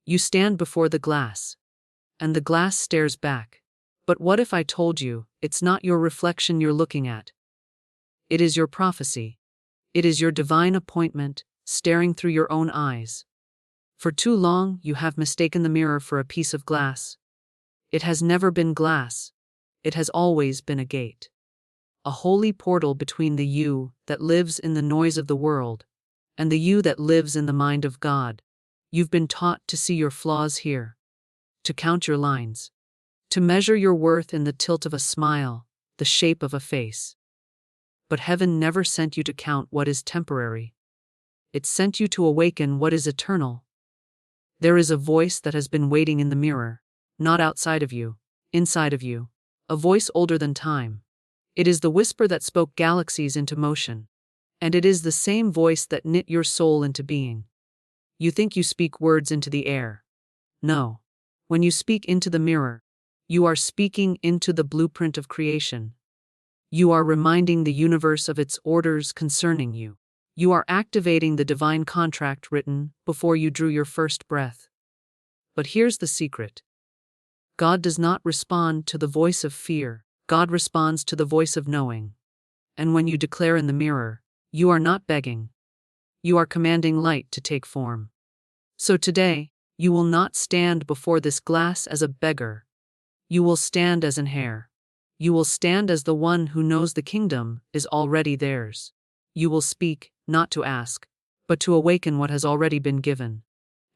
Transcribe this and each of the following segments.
You stand before the glass, and the glass stares back. But what if I told you it's not your reflection you're looking at? It is your prophecy. It is your divine appointment, staring through your own eyes. For too long, you have mistaken the mirror for a piece of glass. It has never been glass. It has always been a gate. A holy portal between the you that lives in the noise of the world and the you that lives in the mind of God. You've been taught to see your flaws here, to count your lines, to measure your worth in the tilt of a smile, the shape of a face. But heaven never sent you to count what is temporary. It sent you to awaken what is eternal. There is a voice that has been waiting in the mirror, not outside of you, inside of you, a voice older than time. It is the whisper that spoke galaxies into motion, and it is the same voice that knit your soul into being. You think you speak words into the air. No. When you speak into the mirror, you are speaking into the blueprint of creation. You are reminding the universe of its orders concerning you. You are activating the divine contract written before you drew your first breath. But here's the secret. God does not respond to the voice of fear. God responds to the voice of knowing. And when you declare in the mirror, you are not begging. You are commanding light to take form. So today, you will not stand before this glass as a beggar. You will stand as an heir. You will stand as the one who knows the kingdom is already theirs. You will speak, not to ask, but to awaken what has already been given.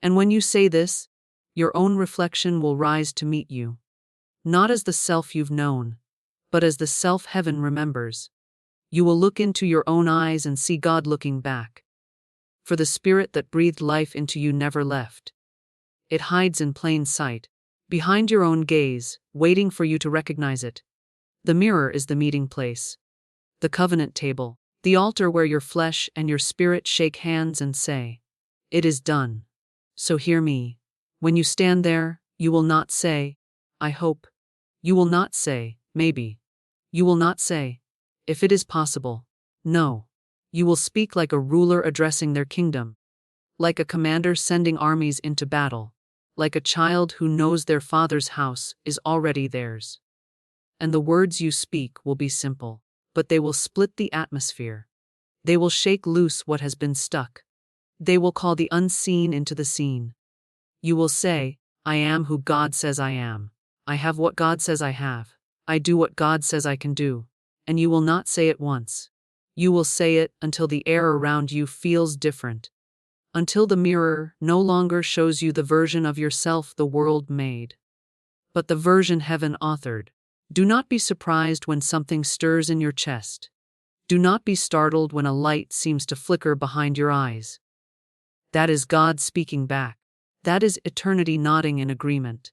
And when you say this, your own reflection will rise to meet you. Not as the self you've known, but as the self heaven remembers. You will look into your own eyes and see God looking back. For the spirit that breathed life into you never left. It hides in plain sight, behind your own gaze, waiting for you to recognize it. The mirror is the meeting place, the covenant table, the altar where your flesh and your spirit shake hands and say, "It is done." So hear me. When you stand there, you will not say, "I hope." You will not say, "Maybe." You will not say, "If it is possible." No. You will speak like a ruler addressing their kingdom, like a commander sending armies into battle, like a child who knows their father's house is already theirs. And the words you speak will be simple, but they will split the atmosphere. They will shake loose what has been stuck. They will call the unseen into the seen. You will say, "I am who God says I am. I have what God says I have. I do what God says I can do." And you will not say it once. You will say it until the air around you feels different. Until the mirror no longer shows you the version of yourself the world made, but the version heaven authored. Do not be surprised when something stirs in your chest. Do not be startled when a light seems to flicker behind your eyes. That is God speaking back. That is eternity nodding in agreement.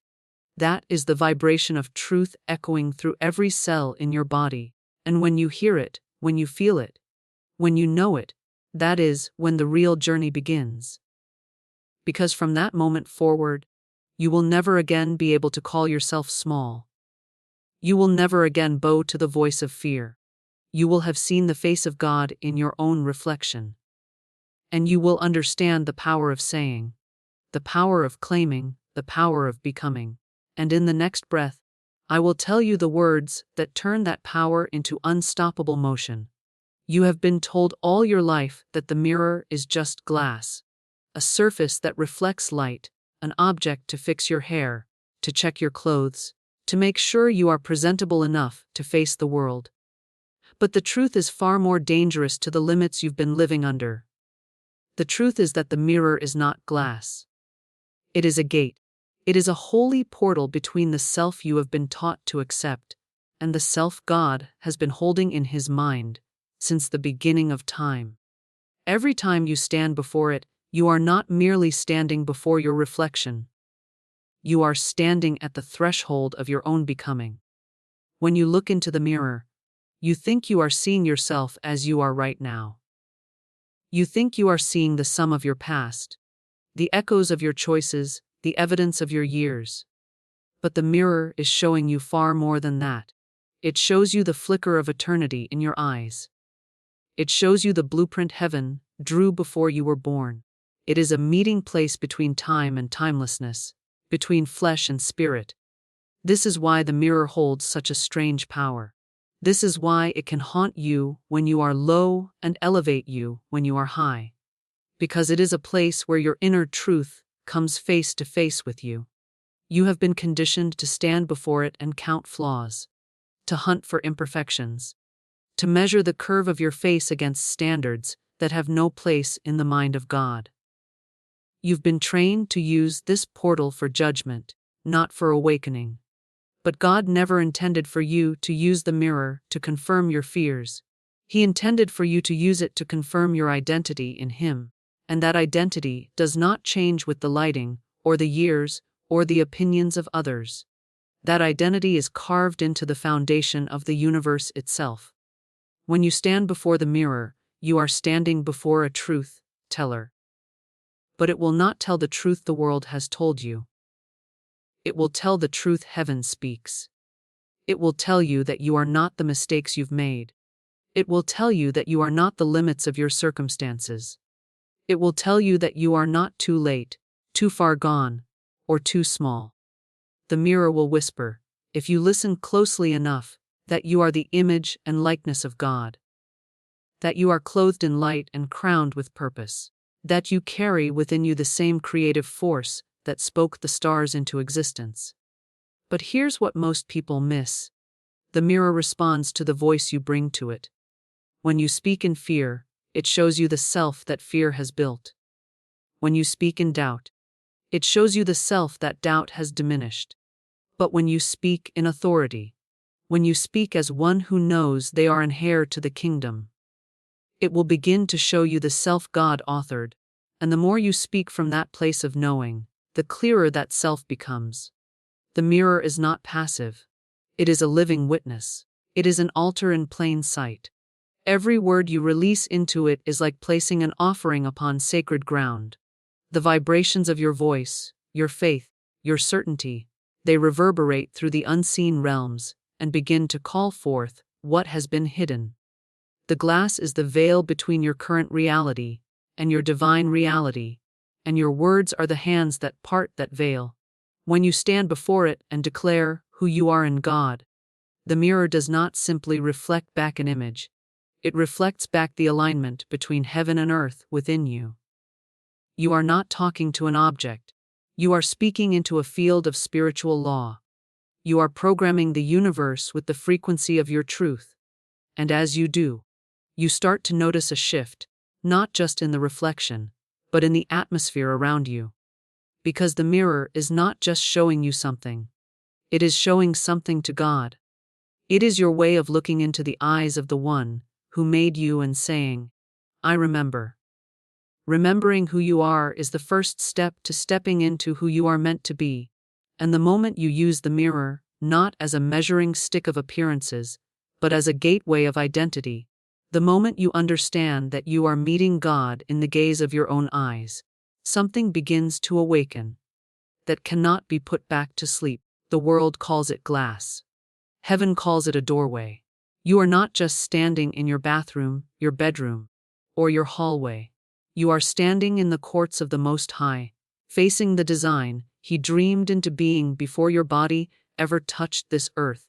That is the vibration of truth echoing through every cell in your body. And when you hear it, when you feel it, when you know it, that is when the real journey begins. Because from that moment forward, you will never again be able to call yourself small. You will never again bow to the voice of fear. You will have seen the face of God in your own reflection. And you will understand the power of saying, the power of claiming, the power of becoming. And in the next breath, I will tell you the words that turn that power into unstoppable motion. You have been told all your life that the mirror is just glass, a surface that reflects light, an object to fix your hair, to check your clothes, to make sure you are presentable enough to face the world. But the truth is far more dangerous to the limits you've been living under. The truth is that the mirror is not glass. It is a gate. It is a holy portal between the self you have been taught to accept and the self God has been holding in His mind since the beginning of time. Every time you stand before it, you are not merely standing before your reflection. You are standing at the threshold of your own becoming. When you look into the mirror, you think you are seeing yourself as you are right now. You think you are seeing the sum of your past, the echoes of your choices, the evidence of your years. But the mirror is showing you far more than that. It shows you the flicker of eternity in your eyes. It shows you the blueprint heaven drew before you were born. It is a meeting place between time and timelessness, between flesh and spirit. This is why the mirror holds such a strange power. This is why it can haunt you when you are low and elevate you when you are high. Because it is a place where your inner truth comes face to face with you. You have been conditioned to stand before it and count flaws, to hunt for imperfections, to measure the curve of your face against standards that have no place in the mind of God. You've been trained to use this portal for judgment, not for awakening. But God never intended for you to use the mirror to confirm your fears. He intended for you to use it to confirm your identity in Him, and that identity does not change with the lighting, or the years, or the opinions of others. That identity is carved into the foundation of the universe itself. When you stand before the mirror, you are standing before a truth teller. But it will not tell the truth the world has told you. It will tell the truth heaven speaks. It will tell you that you are not the mistakes you've made. It will tell you that you are not the limits of your circumstances. It will tell you that you are not too late, too far gone, or too small. The mirror will whisper, if you listen closely enough, that you are the image and likeness of God. That you are clothed in light and crowned with purpose. That you carry within you the same creative force that spoke the stars into existence. But here's what most people miss. The mirror responds to the voice you bring to it. When you speak in fear, it shows you the self that fear has built. When you speak in doubt, it shows you the self that doubt has diminished. But when you speak in authority, when you speak as one who knows they are an heir to the kingdom, it will begin to show you the self God authored, and the more you speak from that place of knowing, the clearer that self becomes. The mirror is not passive. It is a living witness. It is an altar in plain sight. Every word you release into it is like placing an offering upon sacred ground. The vibrations of your voice, your faith, your certainty, they reverberate through the unseen realms and begin to call forth what has been hidden. The glass is the veil between your current reality and your divine reality, and your words are the hands that part that veil. When you stand before it and declare who you are in God, the mirror does not simply reflect back an image. It reflects back the alignment between heaven and earth within you. You are not talking to an object. You are speaking into a field of spiritual law. You are programming the universe with the frequency of your truth. And as you do, you start to notice a shift, not just in the reflection, but in the atmosphere around you. Because the mirror is not just showing you something. It is showing something to God. It is your way of looking into the eyes of the one who made you and saying, I remember. Remembering who you are is the first step to stepping into who you are meant to be. And the moment you use the mirror, not as a measuring stick of appearances, but as a gateway of identity, the moment you understand that you are meeting God in the gaze of your own eyes, something begins to awaken that cannot be put back to sleep. The world calls it glass. Heaven calls it a doorway. You are not just standing in your bathroom, your bedroom, or your hallway. You are standing in the courts of the Most High, facing the design He dreamed into being before your body ever touched this earth.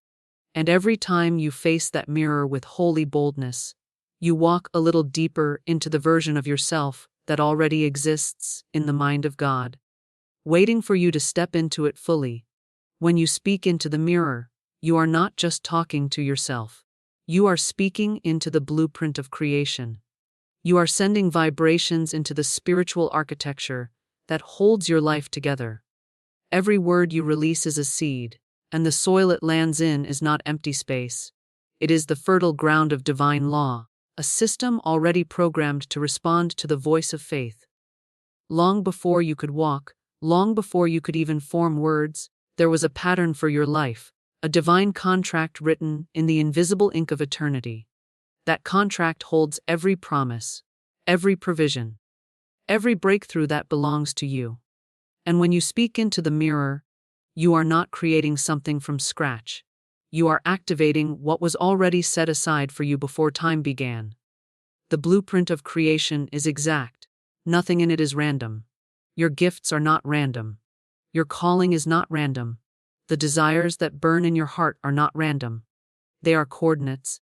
And every time you face that mirror with holy boldness, you walk a little deeper into the version of yourself that already exists in the mind of God, waiting for you to step into it fully. When you speak into the mirror, you are not just talking to yourself. You are speaking into the blueprint of creation. You are sending vibrations into the spiritual architecture that holds your life together. Every word you release is a seed, and the soil it lands in is not empty space. It is the fertile ground of divine law, a system already programmed to respond to the voice of faith. Long before you could walk, long before you could even form words, there was a pattern for your life, a divine contract written in the invisible ink of eternity. That contract holds every promise, every provision, every breakthrough that belongs to you. And when you speak into the mirror, you are not creating something from scratch. You are activating what was already set aside for you before time began. The blueprint of creation is exact. Nothing in it is random. Your gifts are not random. Your calling is not random. The desires that burn in your heart are not random. They are coordinates,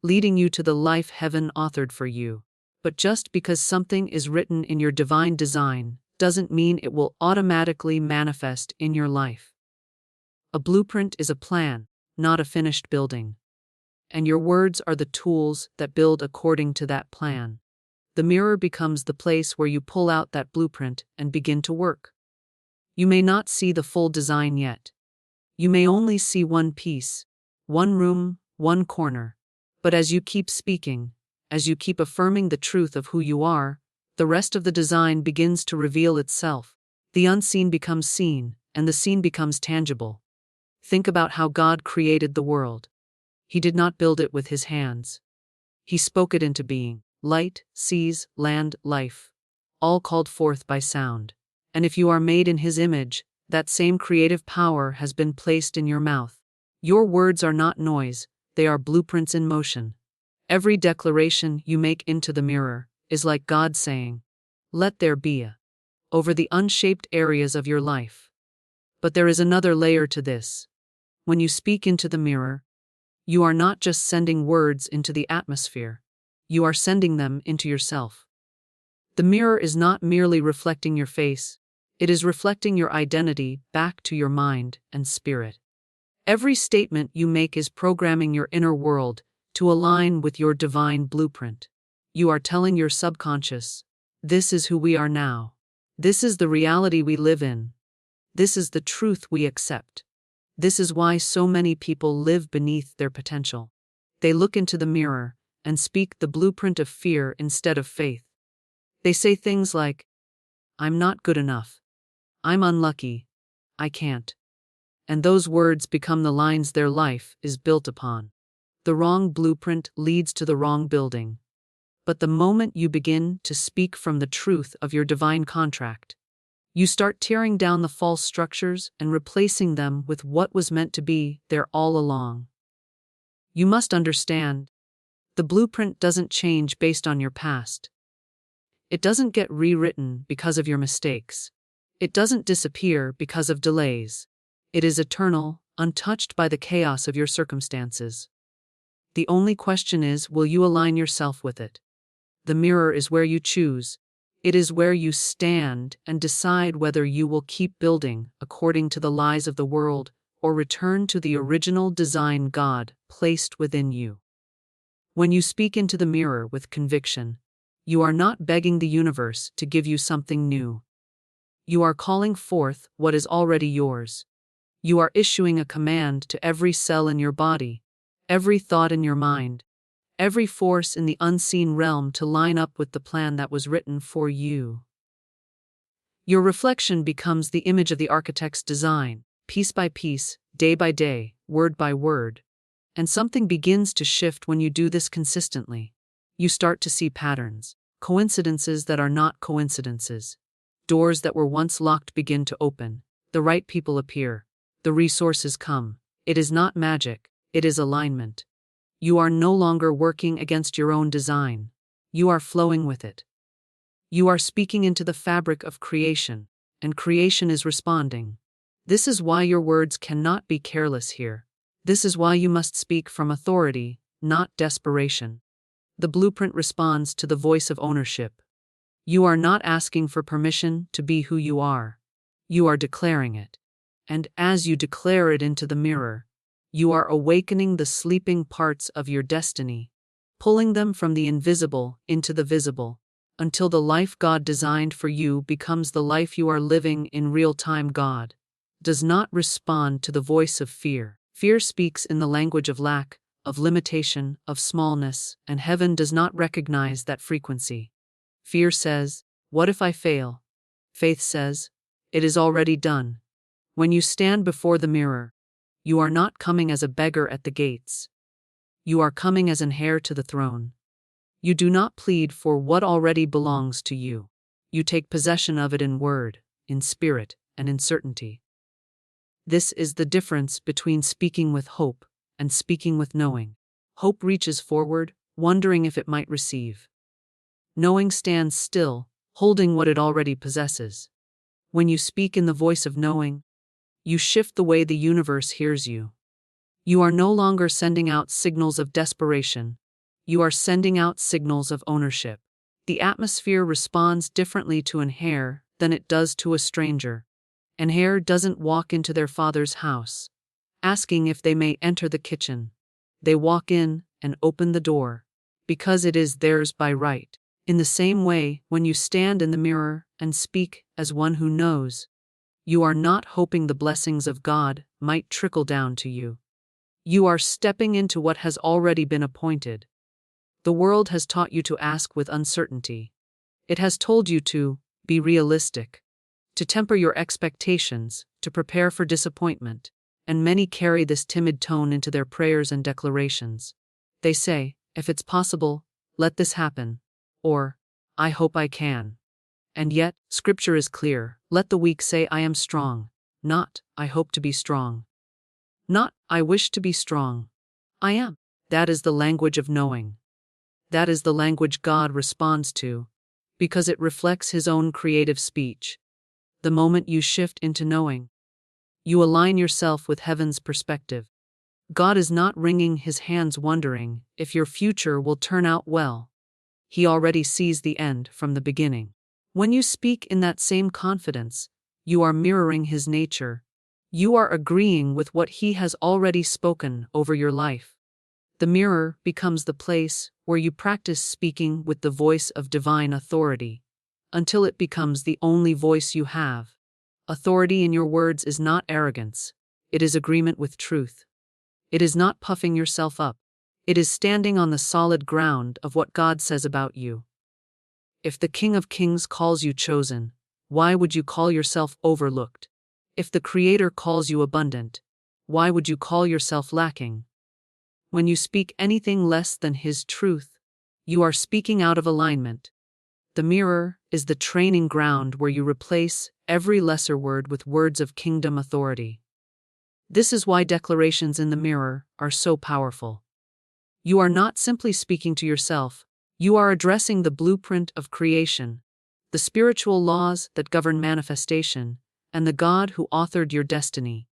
leading you to the life heaven authored for you. But just because something is written in your divine design doesn't mean it will automatically manifest in your life. A blueprint is a plan, not a finished building. And your words are the tools that build according to that plan. The mirror becomes the place where you pull out that blueprint and begin to work. You may not see the full design yet. You may only see one piece, one room, one corner. But as you keep speaking, as you keep affirming the truth of who you are, the rest of the design begins to reveal itself. The unseen becomes seen, and the seen becomes tangible. Think about how God created the world. He did not build it with his hands. He spoke it into being. Light, seas, land, life. All called forth by sound. And if you are made in his image, that same creative power has been placed in your mouth. Your words are not noise, they are blueprints in motion. Every declaration you make into the mirror is like God saying, "Let there be a," over the unshaped areas of your life. But there is another layer to this. When you speak into the mirror, you are not just sending words into the atmosphere, you are sending them into yourself. The mirror is not merely reflecting your face, it is reflecting your identity back to your mind and spirit. Every statement you make is programming your inner world to align with your divine blueprint. You are telling your subconscious, "This is who we are now. This is the reality we live in. This is the truth we accept." This is why so many people live beneath their potential. They look into the mirror and speak the blueprint of fear instead of faith. They say things like, "I'm not good enough. I'm unlucky. I can't." And those words become the lines their life is built upon. The wrong blueprint leads to the wrong building. But the moment you begin to speak from the truth of your divine contract, you start tearing down the false structures and replacing them with what was meant to be there all along. You must understand, the blueprint doesn't change based on your past. It doesn't get rewritten because of your mistakes. It doesn't disappear because of delays. It is eternal, untouched by the chaos of your circumstances. The only question is, will you align yourself with it? The mirror is where you choose. It is where you stand and decide whether you will keep building according to the lies of the world or return to the original design God placed within you. When you speak into the mirror with conviction, you are not begging the universe to give you something new. You are calling forth what is already yours. You are issuing a command to every cell in your body, every thought in your mind, every force in the unseen realm to line up with the plan that was written for you. Your reflection becomes the image of the architect's design, piece by piece, day by day, word by word. And something begins to shift when you do this consistently. You start to see patterns, coincidences that are not coincidences. Doors that were once locked begin to open. The right people appear. The resources come. It is not magic, it is alignment. You are no longer working against your own design. You are flowing with it. You are speaking into the fabric of creation, and creation is responding. This is why your words cannot be careless here. This is why you must speak from authority, not desperation. The blueprint responds to the voice of ownership. You are not asking for permission to be who you are. You are declaring it. And as you declare it into the mirror, you are awakening the sleeping parts of your destiny, pulling them from the invisible into the visible, until the life God designed for you becomes the life you are living in real time. God does not respond to the voice of fear. Fear speaks in the language of lack, of limitation, of smallness, and heaven does not recognize that frequency. Fear says, "What if I fail?" Faith says, "It is already done." When you stand before the mirror, you are not coming as a beggar at the gates. You are coming as an heir to the throne. You do not plead for what already belongs to you. You take possession of it in word, in spirit, and in certainty. This is the difference between speaking with hope and speaking with knowing. Hope reaches forward, wondering if it might receive. Knowing stands still, holding what it already possesses. When you speak in the voice of knowing, you shift the way the universe hears you. You are no longer sending out signals of desperation. You are sending out signals of ownership. The atmosphere responds differently to an heir than it does to a stranger. An heir doesn't walk into their father's house, asking if they may enter the kitchen. They walk in and open the door, because it is theirs by right. In the same way, when you stand in the mirror and speak as one who knows, you are not hoping the blessings of God might trickle down to you. You are stepping into what has already been appointed. The world has taught you to ask with uncertainty. It has told you to be realistic, to temper your expectations, to prepare for disappointment, and many carry this timid tone into their prayers and declarations. They say, if it's possible, let this happen, or, I hope I can. And yet, Scripture is clear, let the weak say I am strong, not, I hope to be strong. Not, I wish to be strong. I am. That is the language of knowing. That is the language God responds to, because it reflects His own creative speech. The moment you shift into knowing, you align yourself with heaven's perspective. God is not wringing His hands wondering if your future will turn out well. He already sees the end from the beginning. When you speak in that same confidence, you are mirroring His nature. You are agreeing with what He has already spoken over your life. The mirror becomes the place where you practice speaking with the voice of divine authority, until it becomes the only voice you have. Authority in your words is not arrogance. It is agreement with truth. It is not puffing yourself up. It is standing on the solid ground of what God says about you. If the King of Kings calls you chosen, why would you call yourself overlooked? If the Creator calls you abundant, why would you call yourself lacking? When you speak anything less than His truth, you are speaking out of alignment. The mirror is the training ground where you replace every lesser word with words of kingdom authority. This is why declarations in the mirror are so powerful. You are not simply speaking to yourself, you are addressing the blueprint of creation, the spiritual laws that govern manifestation, and the God who authored your destiny.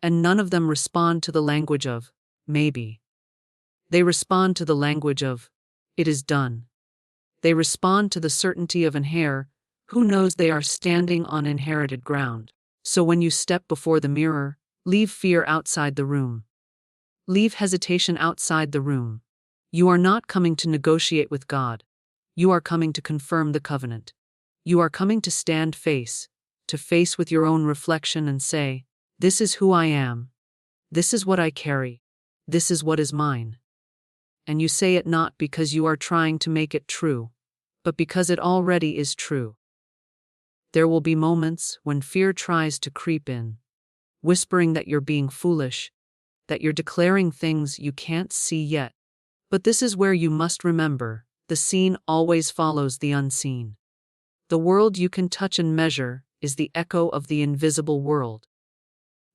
And none of them respond to the language of, maybe. They respond to the language of, it is done. They respond to the certainty of an heir who knows they are standing on inherited ground. So when you step before the mirror, leave fear outside the room. Leave hesitation outside the room. You are not coming to negotiate with God. You are coming to confirm the covenant. You are coming to stand face to face with your own reflection and say, this is who I am. This is what I carry. This is what is mine. And you say it not because you are trying to make it true, but because it already is true. There will be moments when fear tries to creep in, whispering that you're being foolish, that you're declaring things you can't see yet. But this is where you must remember, the seen always follows the unseen. The world you can touch and measure is the echo of the invisible world.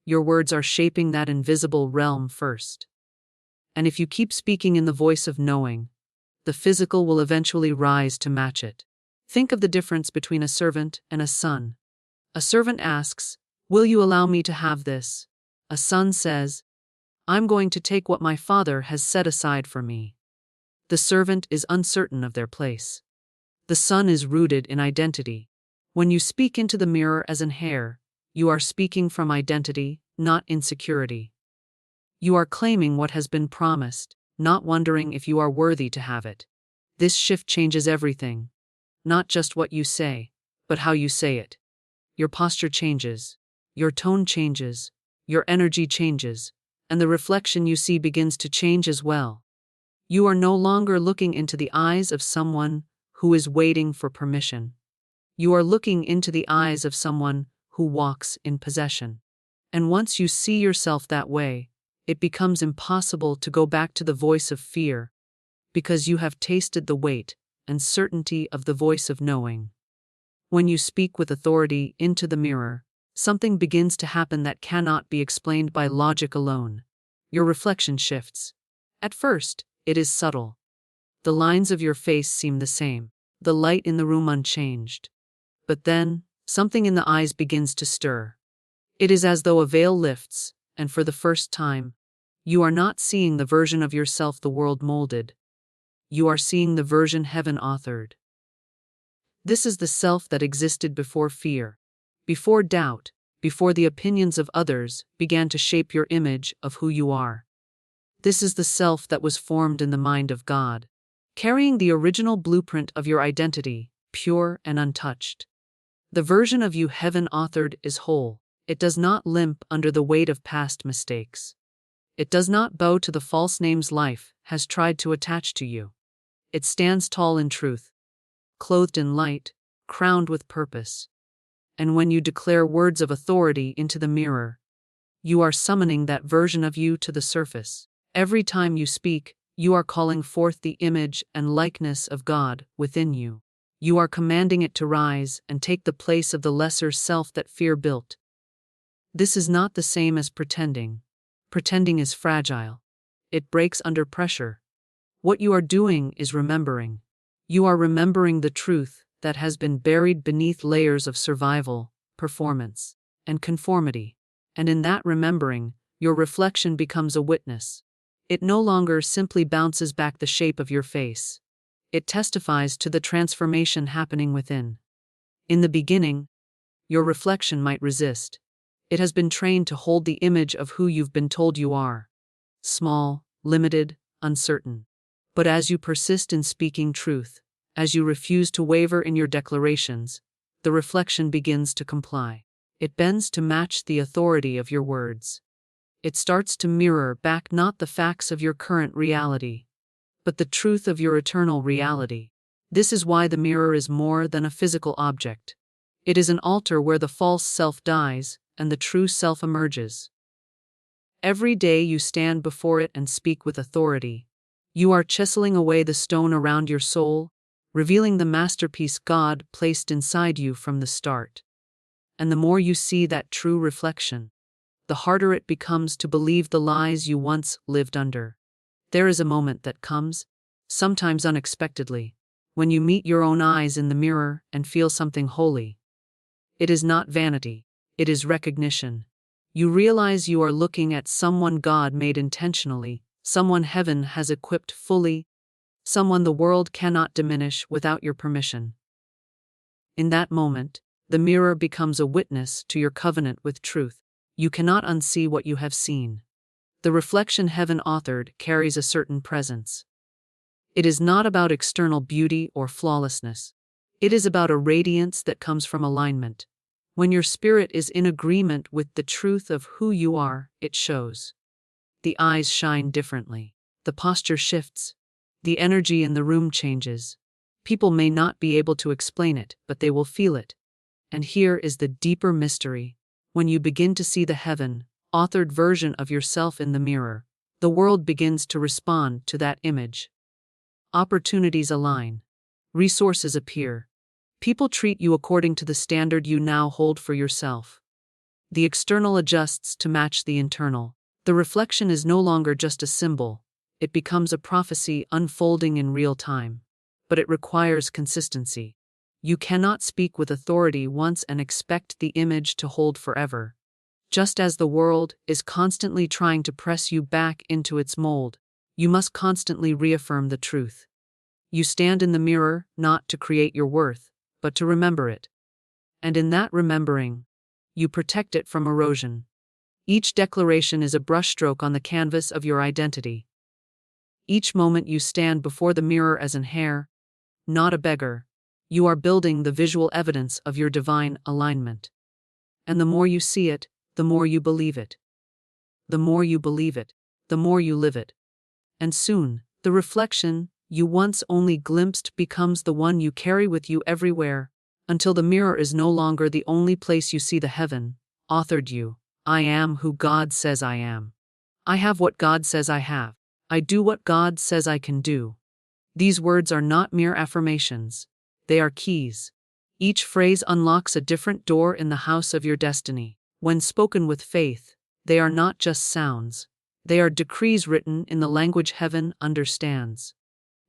Your words are shaping that invisible realm first. And if you keep speaking in the voice of knowing, the physical will eventually rise to match it. Think of the difference between a servant and a son. A servant asks, will you allow me to have this? A son says, I'm going to take what my father has set aside for me. The servant is uncertain of their place. The son is rooted in identity. When you speak into the mirror as an heir, you are speaking from identity, not insecurity. You are claiming what has been promised, not wondering if you are worthy to have it. This shift changes everything. Not just what you say, but how you say it. Your posture changes, your tone changes, your energy changes, and the reflection you see begins to change as well. You are no longer looking into the eyes of someone who is waiting for permission. You are looking into the eyes of someone who walks in possession. And once you see yourself that way, it becomes impossible to go back to the voice of fear, because you have tasted the weight and certainty of the voice of knowing. When you speak with authority into the mirror, something begins to happen that cannot be explained by logic alone. Your reflection shifts. At first, it is subtle. The lines of your face seem the same. the light in the room unchanged. But then, something in the eyes begins to stir. It is as though a veil lifts, and for the first time, you are not seeing the version of yourself the world molded. You are seeing the version heaven authored. This is the self that existed before fear, before doubt, before the opinions of others began to shape your image of who you are. This is the self that was formed in the mind of God, carrying the original blueprint of your identity, pure and untouched. The version of you heaven authored is whole. It does not limp under the weight of past mistakes. It does not bow to the false names life has tried to attach to you. It stands tall in truth, clothed in light, crowned with purpose. And when you declare words of authority into the mirror, you are summoning that version of you to the surface. Every time you speak, you are calling forth the image and likeness of God within you. You are commanding it to rise and take the place of the lesser self that fear built. This is not the same as pretending. Pretending is fragile. It breaks under pressure. What you are doing is remembering. You are remembering the truth that has been buried beneath layers of survival, performance, and conformity. And in that remembering, your reflection becomes a witness. It no longer simply bounces back the shape of your face. It testifies to the transformation happening within. In the beginning, your reflection might resist. It has been trained to hold the image of who you've been told you are. Small, limited, uncertain. But as you persist in speaking truth, as you refuse to waver in your declarations, the reflection begins to comply. It bends to match the authority of your words. It starts to mirror back not the facts of your current reality, but the truth of your eternal reality. This is why the mirror is more than a physical object. It is an altar where the false self dies and the true self emerges. Every day you stand before it and speak with authority. You are chiseling away the stone around your soul, revealing the masterpiece God placed inside you from the start. And the more you see that true reflection, the harder it becomes to believe the lies you once lived under. There is a moment that comes, sometimes unexpectedly, when you meet your own eyes in the mirror and feel something holy. It is not vanity, it is recognition. You realize you are looking at someone God made intentionally, someone heaven has equipped fully, someone the world cannot diminish without your permission. In that moment, the mirror becomes a witness to your covenant with truth. You cannot unsee what you have seen. The reflection heaven authored carries a certain presence. It is not about external beauty or flawlessness. It is about a radiance that comes from alignment. When your spirit is in agreement with the truth of who you are, it shows. The eyes shine differently. The posture shifts. The energy in the room changes. People may not be able to explain it, but they will feel it. And here is the deeper mystery. When you begin to see the heaven, authored version of yourself in the mirror, the world begins to respond to that image. Opportunities align. Resources appear. People treat you according to the standard you now hold for yourself. The external adjusts to match the internal. The reflection is no longer just a symbol. It becomes a prophecy unfolding in real time. But it requires consistency. You cannot speak with authority once and expect the image to hold forever. Just as the world is constantly trying to press you back into its mold, you must constantly reaffirm the truth. You stand in the mirror not to create your worth, but to remember it. And in that remembering, you protect it from erosion. Each declaration is a brushstroke on the canvas of your identity. Each moment you stand before the mirror as an heir, not a beggar, you are building the visual evidence of your divine alignment. And the more you see it, the more you believe it. The more you believe it, the more you live it. And soon, the reflection you once only glimpsed becomes the one you carry with you everywhere, until the mirror is no longer the only place you see the heaven authored you. I am who God says I am. I have what God says I have. I do what God says I can do. These words are not mere affirmations. They are keys. Each phrase unlocks a different door in the house of your destiny. When spoken with faith, they are not just sounds. They are decrees written in the language heaven understands.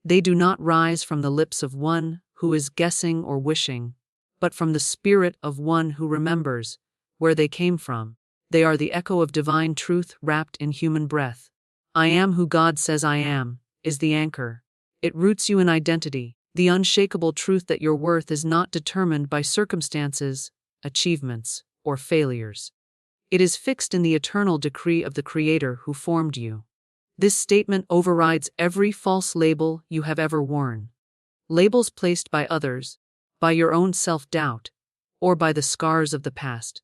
They do not rise from the lips of one who is guessing or wishing, but from the spirit of one who remembers where they came from. They are the echo of divine truth wrapped in human breath. I am who God says I am is the anchor. It roots you in identity, the unshakable truth that your worth is not determined by circumstances, achievements, or failures. It is fixed in the eternal decree of the Creator who formed you. This statement overrides every false label you have ever worn. Labels placed by others, by your own self-doubt, or by the scars of the past.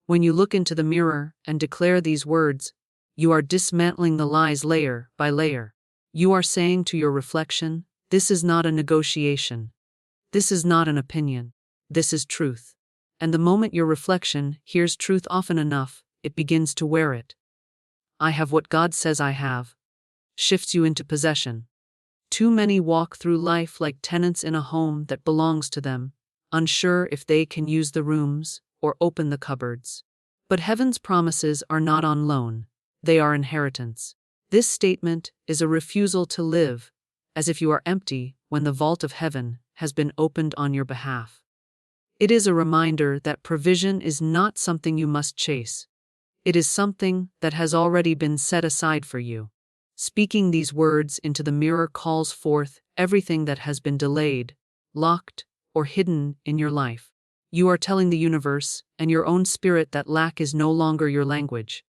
When you look into the mirror and declare these words, you are dismantling the lies layer by layer. You are saying to your reflection, this is not a negotiation. This is not an opinion. This is truth. And the moment your reflection hears truth often enough, it begins to wear it. I have what God says I have. Shifts you into possession. Too many walk through life like tenants in a home that belongs to them, unsure if they can use the rooms or open the cupboards. But heaven's promises are not on loan, they are inheritance. This statement is a refusal to live as if you are empty when the vault of heaven has been opened on your behalf. It is a reminder that provision is not something you must chase. It is something that has already been set aside for you. Speaking these words into the mirror calls forth everything that has been delayed, locked, or hidden in your life. You are telling the universe and your own spirit that lack is no longer your language.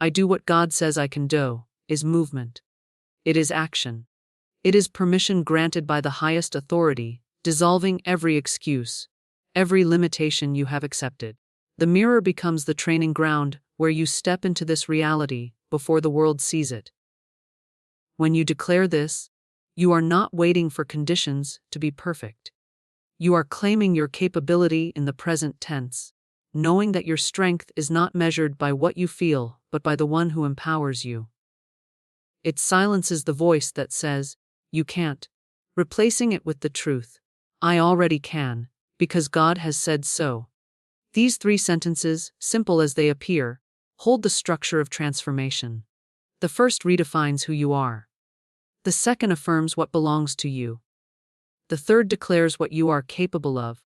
I do what God says I can do is movement. It is action. It is permission granted by the highest authority, dissolving every excuse, every limitation you have accepted. The mirror becomes the training ground where you step into this reality before the world sees it. When you declare this, you are not waiting for conditions to be perfect. You are claiming your capability in the present tense, knowing that your strength is not measured by what you feel, but by the one who empowers you. It silences the voice that says, you can't, replacing it with the truth, I already can, because God has said so. These 3 sentences, simple as they appear, hold the structure of transformation. The first redefines who you are. The second affirms what belongs to you. The third declares what you are capable of,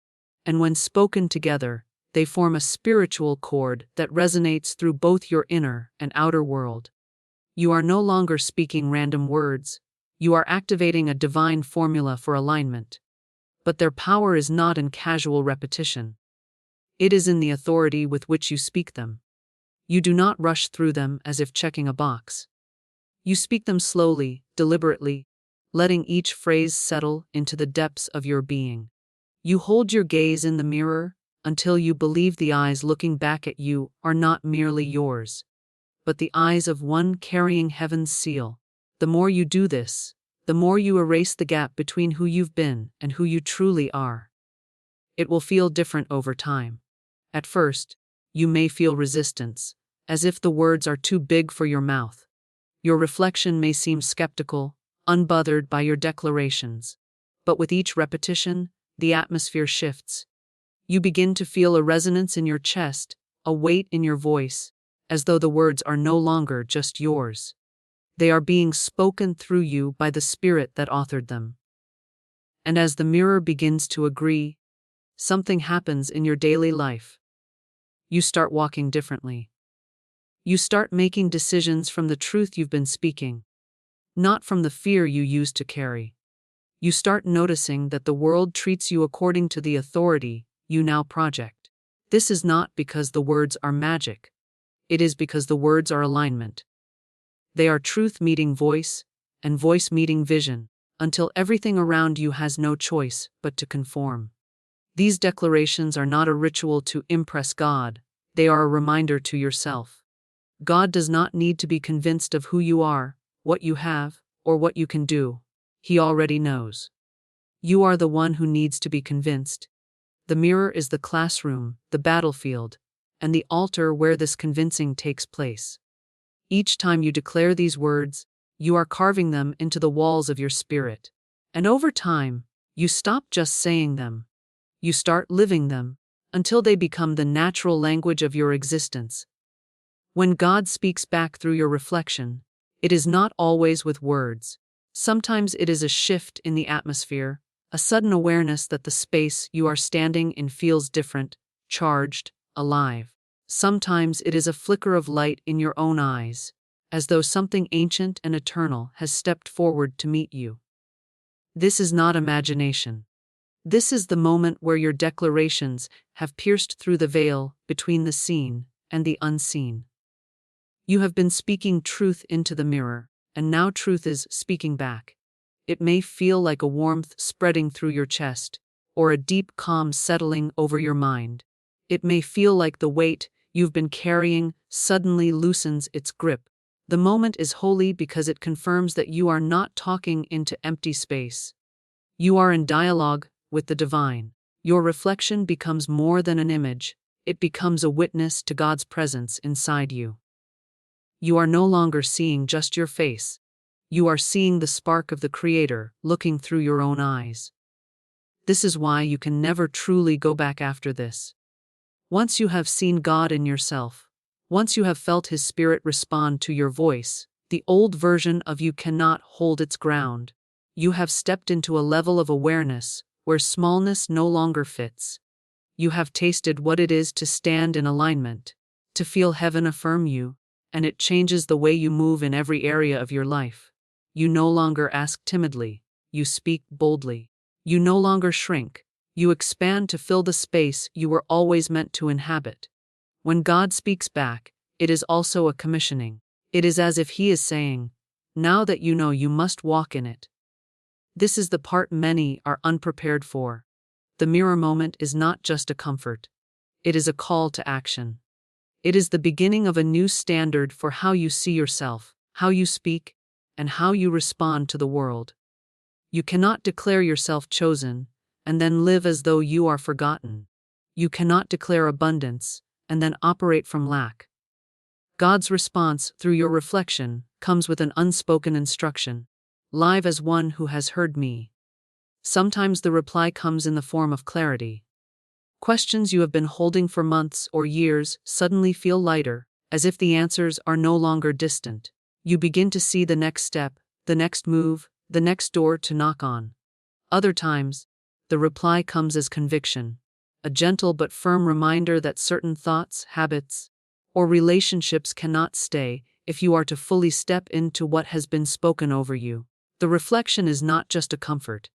and when spoken together, they form a spiritual chord that resonates through both your inner and outer world. You are no longer speaking random words, you are activating a divine formula for alignment. But their power is not in casual repetition. It is in the authority with which you speak them. You do not rush through them as if checking a box. You speak them slowly, deliberately, letting each phrase settle into the depths of your being. You hold your gaze in the mirror until you believe the eyes looking back at you are not merely yours, but the eyes of one carrying heaven's seal. The more you do this, the more you erase the gap between who you've been and who you truly are. It will feel different over time. At first, you may feel resistance, as if the words are too big for your mouth. Your reflection may seem skeptical, unbothered by your declarations. But with each repetition, the atmosphere shifts. You begin to feel a resonance in your chest, a weight in your voice, as though the words are no longer just yours. They are being spoken through you by the Spirit that authored them. And as the mirror begins to agree, something happens in your daily life. You start walking differently. You start making decisions from the truth you've been speaking, not from the fear you used to carry. You start noticing that the world treats you according to the authority you now project. This is not because the words are magic. It is because the words are alignment. They are truth meeting voice, and voice meeting vision, until everything around you has no choice but to conform. These declarations are not a ritual to impress God, they are a reminder to yourself. God does not need to be convinced of who you are, what you have, or what you can do. He already knows. You are the one who needs to be convinced. The mirror is the classroom, the battlefield, and the altar where this convincing takes place. Each time you declare these words, you are carving them into the walls of your spirit. And over time, you stop just saying them. You start living them, until they become the natural language of your existence. When God speaks back through your reflection, it is not always with words. Sometimes it is a shift in the atmosphere, A sudden awareness that the space you are standing in feels different, charged, alive. Sometimes it is a flicker of light in your own eyes, as though something ancient and eternal has stepped forward to meet you. This is not imagination. This is the moment where your declarations have pierced through the veil between the seen and the unseen. You have been speaking truth into the mirror, and now truth is speaking back. It may feel like a warmth spreading through your chest, or a deep calm settling over your mind. It may feel like the weight you've been carrying suddenly loosens its grip. The moment is holy because it confirms that you are not talking into empty space. You are in dialogue with the divine. Your reflection becomes more than an image, it becomes a witness to God's presence inside you. You are no longer seeing just your face. You are seeing the spark of the Creator looking through your own eyes. This is why you can never truly go back after this. Once you have seen God in yourself, once you have felt His Spirit respond to your voice, the old version of you cannot hold its ground. You have stepped into a level of awareness where smallness no longer fits. You have tasted what it is to stand in alignment, to feel heaven affirm you, and it changes the way you move in every area of your life. You no longer ask timidly, you speak boldly. You no longer shrink, you expand to fill the space you were always meant to inhabit. When God speaks back, it is also a commissioning. It is as if He is saying, "Now that you know, you must walk in it." This is the part many are unprepared for. The mirror moment is not just a comfort. It is a call to action. It is the beginning of a new standard for how you see yourself, how you speak, and how you respond to the world. You cannot declare yourself chosen and then live as though you are forgotten. You cannot declare abundance and then operate from lack. God's response through your reflection comes with an unspoken instruction. Live as one who has heard me. Sometimes the reply comes in the form of clarity. Questions you have been holding for months or years suddenly feel lighter, as if the answers are no longer distant. You begin to see the next step, the next move, the next door to knock on. Other times, the reply comes as conviction, a gentle but firm reminder that certain thoughts, habits, or relationships cannot stay if you are to fully step into what has been spoken over you. The reflection is not just a comfort.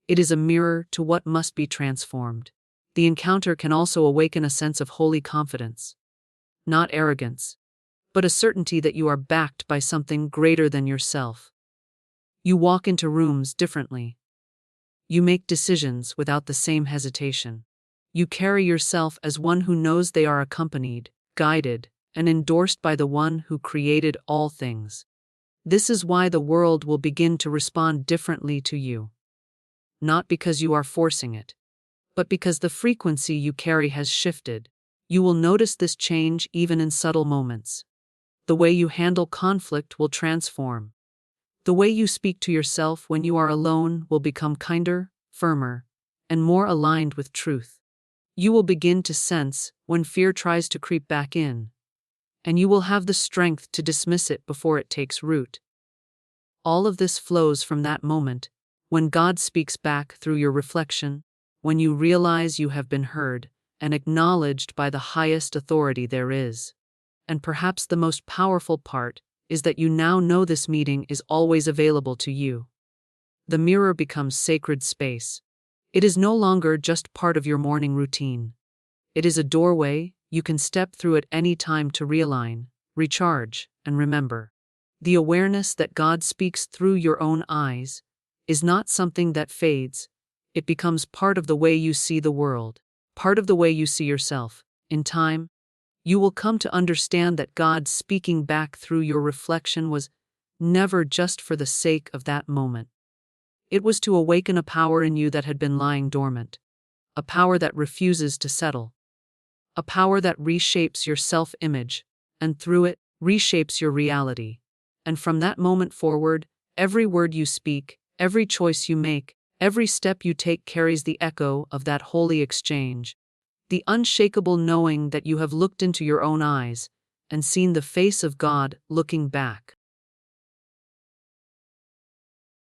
It is a mirror to what must be transformed. The encounter can also awaken a sense of holy confidence. Not arrogance, but a certainty that you are backed by something greater than yourself. You walk into rooms differently. You make decisions without the same hesitation. You carry yourself as one who knows they are accompanied, guided, and endorsed by the one who created all things. This is why the world will begin to respond differently to you. Not because you are forcing it, but because the frequency you carry has shifted. You will notice this change even in subtle moments. The way you handle conflict will transform. The way you speak to yourself when you are alone will become kinder, firmer, and more aligned with truth. You will begin to sense when fear tries to creep back in, and you will have the strength to dismiss it before it takes root. All of this flows from that moment, when God speaks back through your reflection, when you realize you have been heard and acknowledged by the highest authority there is. And perhaps the most powerful part is that you now know this meeting is always available to you. The mirror becomes sacred space. It is no longer just part of your morning routine. It is a doorway you can step through at any time to realign, recharge, and remember. The awareness that God speaks through your own eyes is not something that fades. It becomes part of the way you see the world, part of the way you see yourself. In time, you will come to understand that God speaking back through your reflection was never just for the sake of that moment. It was to awaken a power in you that had been lying dormant, a power that refuses to settle, a power that reshapes your self-image, and through it, reshapes your reality. And from that moment forward, every word you speak, every choice you make, every step you take carries the echo of that holy exchange, the unshakable knowing that you have looked into your own eyes and seen the face of God looking back.